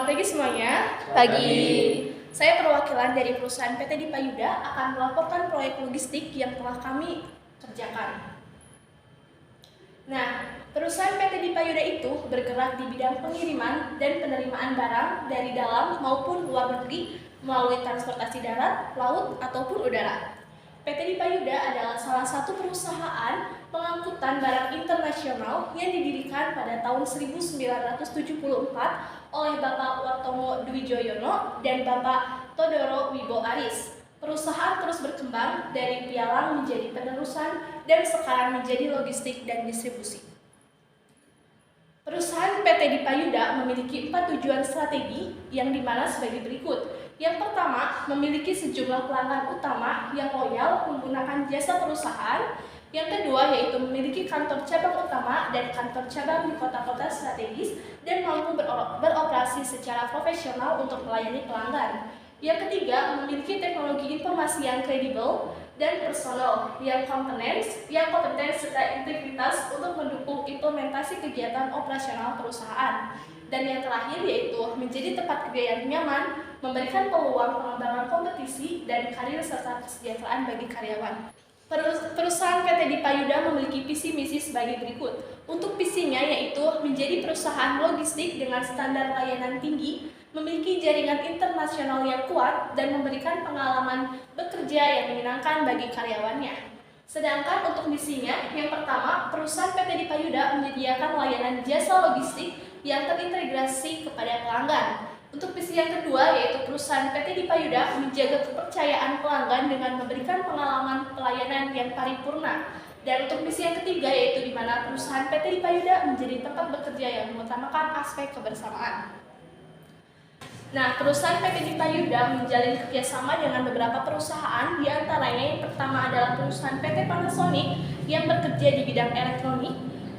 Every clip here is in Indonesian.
Selamat pagi semuanya. Pagi. Saya perwakilan dari perusahaan PT Dipayuda akan melaporkan proyek logistik yang telah kami kerjakan. Nah, perusahaan PT Dipayuda itu bergerak di bidang pengiriman dan penerimaan barang dari dalam maupun luar negeri melalui transportasi darat, laut, ataupun udara. PT Dipayuda adalah salah satu perusahaan pengangkutan barang internasional yang didirikan pada tahun 1974 oleh Bapak Wartomo Dwijoyono dan Bapak Todoro Wibo Aris. Perusahaan terus berkembang dari pialang menjadi penerusan dan sekarang menjadi logistik dan distribusi. Perusahaan PT Dipayuda memiliki 4 tujuan strategi yang dimana sebagai berikut. Yang pertama, memiliki sejumlah pelanggan utama yang loyal menggunakan jasa perusahaan. Yang kedua, yaitu memiliki kantor cabang utama dan kantor cabang di kota-kota strategis dan mampu beroperasi secara profesional untuk melayani pelanggan. Yang ketiga, memiliki teknologi informasi yang kredibel dan personal yang kompeten serta integritas untuk mendukung implementasi kegiatan operasional perusahaan. Dan yang terakhir yaitu menjadi tempat kerja yang nyaman, memberikan peluang pengembangan kompetisi dan karir serta kesejahteraan bagi karyawan. Perusahaan PT Dipayuda memiliki visi misi sebagai berikut. Untuk visinya yaitu menjadi perusahaan logistik dengan standar layanan tinggi, memiliki jaringan internasional yang kuat, dan memberikan pengalaman bekerja yang menyenangkan bagi karyawannya. Sedangkan untuk misinya, yang pertama, perusahaan PT Dipayuda menyediakan layanan jasa logistik yang terintegrasi kepada pelanggan. Untuk misi yang kedua, yaitu perusahaan PT Dipayuda menjaga kepercayaan pelanggan dengan memberikan pengalaman pelayanan yang paripurna. Dan untuk misi yang ketiga, yaitu di mana perusahaan PT Dipayuda menjadi tempat bekerja yang mengutamakan aspek kebersamaan. Nah, perusahaan PT Dipayuda menjalin kerjasama dengan beberapa perusahaan, di antaranya yang pertama adalah perusahaan PT Panasonic yang bekerja di bidang elektronik.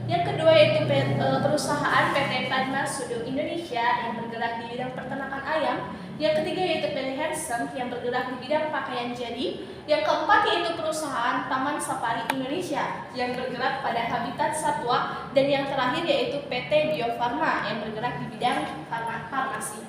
Yang kedua yaitu perusahaan PT Padma Sudo Indonesia yang bergerak di bidang peternakan ayam. Yang ketiga yaitu PT Hansen yang bergerak di bidang pakaian jadi. Yang keempat yaitu perusahaan Taman Safari Indonesia yang bergerak pada habitat satwa. Dan yang terakhir yaitu PT Bio Farma yang bergerak di bidang farmasi.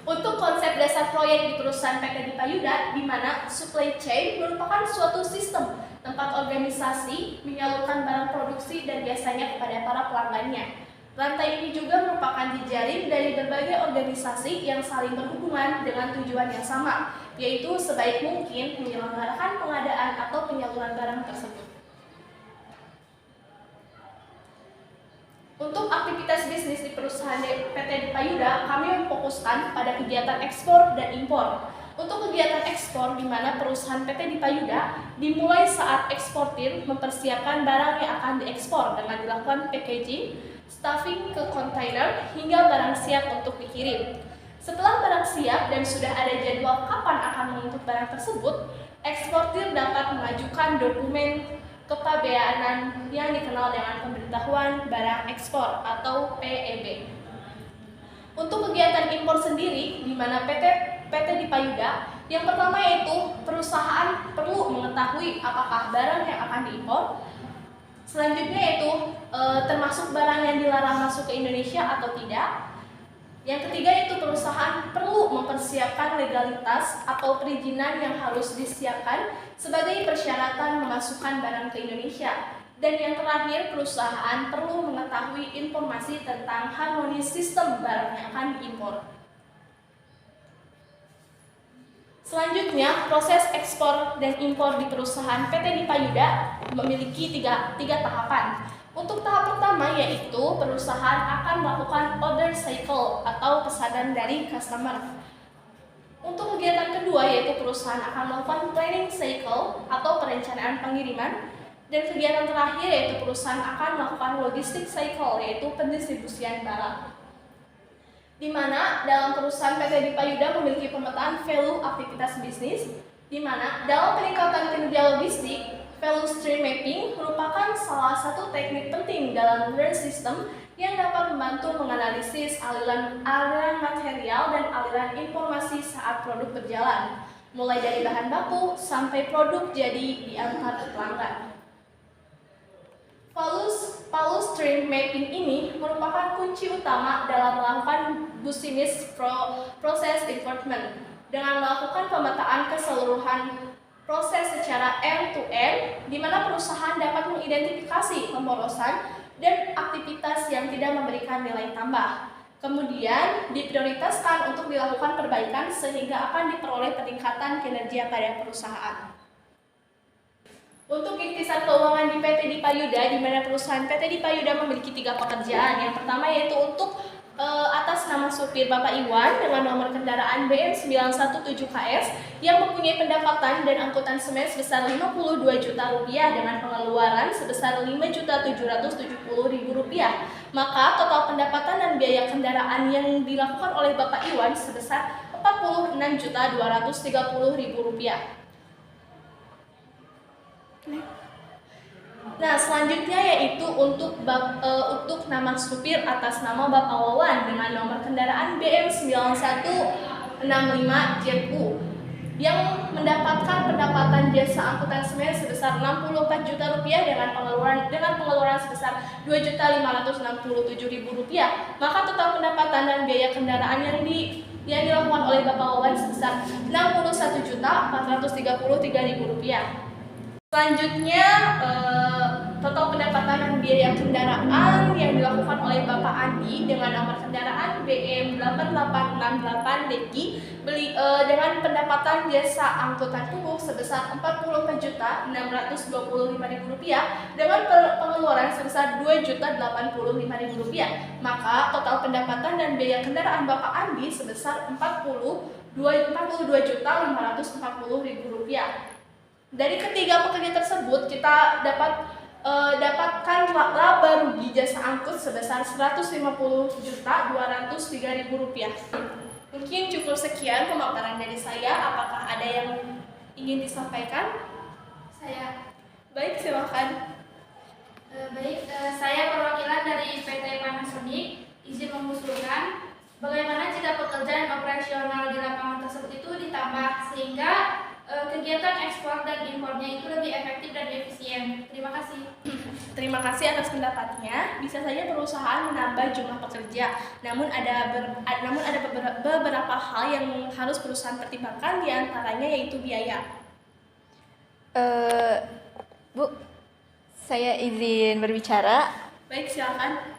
Untuk konsep dasar proyek di perusahaan PT Dipayuda, di mana supply chain merupakan suatu sistem tempat organisasi menyalurkan barang produksi dan biasanya kepada para pelanggannya. Rantai ini juga merupakan jejaring dari berbagai organisasi yang saling berhubungan dengan tujuan yang sama, yaitu sebaik mungkin menyelenggarakan pengadaan atau penyaluran barang tersebut. Untuk aktivitas bisnis di perusahaan PT Dipayuda, kami memfokuskan pada kegiatan ekspor dan impor. Untuk kegiatan ekspor, di mana perusahaan PT Dipayuda dimulai saat eksportir mempersiapkan barang yang akan diekspor dengan dilakukan packaging, stuffing ke kontainer, hingga barang siap untuk dikirim. Setelah barang siap dan sudah ada jadwal kapan akan mengangkut barang tersebut, eksportir dapat mengajukan dokumen kepabeanan yang dikenal dengan Pemberitahuan Barang Ekspor atau PEB. Untuk kegiatan impor sendiri, di mana PT Dipayuda, yang pertama yaitu perusahaan perlu mengetahui apakah barang yang akan diimpor. Selanjutnya yaitu termasuk barang yang dilarang masuk ke Indonesia atau tidak. Yang ketiga yaitu perusahaan perlu mempersiapkan legalitas atau perizinan yang harus disiapkan sebagai persyaratan memasukkan barang ke Indonesia. Dan yang terakhir, perusahaan perlu mengetahui informasi tentang harmonis sistem barang yang akan diimpor. Selanjutnya, proses ekspor dan impor di perusahaan PT Dipayuda memiliki tiga tahapan. Untuk tahap pertama yaitu perusahaan akan melakukan order cycle atau pesanan dari customer. Untuk kegiatan kedua yaitu perusahaan akan melakukan planning cycle atau perencanaan pengiriman. Dan kegiatan terakhir yaitu perusahaan akan melakukan logistic cycle yaitu pendistribusian barang. Di mana dalam perusahaan PT Dipayuda memiliki pemetaan value aktivitas bisnis, di mana dalam peningkatan kinerja logistik, value stream mapping merupakan salah satu teknik penting dalam learn system yang dapat membantu menganalisis aliran material dan aliran informasi saat produk berjalan, mulai dari bahan baku sampai produk jadi diantar ke pelanggan. Paulus Stream Mapping ini merupakan kunci utama dalam melakukan business process improvement dengan melakukan pemetaan keseluruhan proses secara end-to-end, di mana perusahaan dapat mengidentifikasi pemborosan dan aktivitas yang tidak memberikan nilai tambah. Kemudian diprioritaskan untuk dilakukan perbaikan sehingga akan diperoleh peningkatan kinerja pada perusahaan. Untuk ikhtisar keuangan di PT Dipayuda, di mana perusahaan PT Dipayuda memiliki 3 pekerjaan. Yang pertama yaitu untuk atas nama supir Bapak Iwan dengan nomor kendaraan BM917KS yang mempunyai pendapatan dan angkutan semen sebesar Rp52 juta dengan pengeluaran sebesar Rp5.770.000. Maka total pendapatan dan biaya kendaraan yang dilakukan oleh Bapak Iwan sebesar Rp46.230.000. Nah, selanjutnya yaitu untuk nama supir atas nama Bapak Wawan dengan nomor kendaraan BM9165JU yang mendapatkan pendapatan jasa angkutan semen sebesar Rp64 juta dengan pengeluaran sebesar Rp2.567.000. Maka total pendapatan dan biaya kendaraan yang dilakukan oleh Bapak Wawan sebesar Rp61.433.000. Selanjutnya, total pendapatan dan biaya kendaraan yang dilakukan oleh Bapak Andi dengan nomor kendaraan BM8868DQ dengan pendapatan jasa angkutan umum sebesar Rp44.625.000 dengan pengeluaran sebesar Rp2.085.000. Maka total pendapatan dan biaya kendaraan Bapak Andi sebesar Rp42.540.000. Dari ketiga pekerja tersebut, kita dapatkan laba rugi jasa angkut sebesar Rp150.203.000. Mungkin cukup sekian pemaparan dari saya. Apakah ada yang ingin disampaikan? Baik, silakan. Saya perwakilan dari PT Panasonic izin mengusulkan bagaimana jika pekerjaan operasional di lapangan tersebut itu ditambah sehingga kegiatan ekspor dan impornya itu lebih efektif dan efisien. Terima kasih. Terima kasih atas pendapatnya. Bisa saja perusahaan menambah jumlah pekerja, namun ada beberapa hal yang harus perusahaan pertimbangkan, diantaranya yaitu biaya. Bu, saya izin berbicara. Baik, silakan.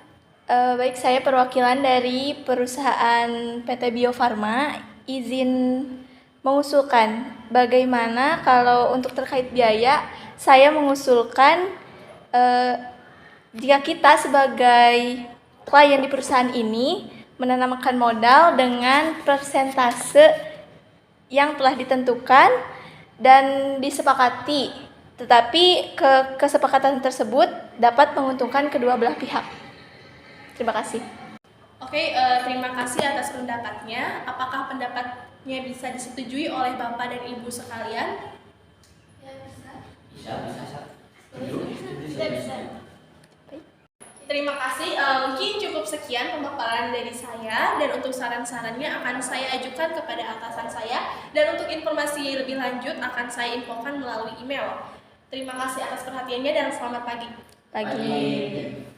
Baik, saya perwakilan dari perusahaan PT Bio Farma izin mengusulkan bagaimana kalau untuk terkait biaya, saya mengusulkan jika kita sebagai klien di perusahaan ini menanamkan modal dengan persentase yang telah ditentukan dan disepakati, tetapi kesepakatan tersebut dapat menguntungkan kedua belah pihak. Terima kasih. Oke, terima kasih atas pendapatnya. Apakah pendapatnya bisa disetujui oleh Bapak dan Ibu sekalian? Ya, bisa. Bisa. Terima kasih. Mungkin cukup sekian pemaparan dari saya, dan untuk saran-sarannya akan saya ajukan kepada atasan saya, dan untuk informasi lebih lanjut akan saya infokan melalui email. Terima kasih atas perhatiannya dan selamat pagi. Pagi.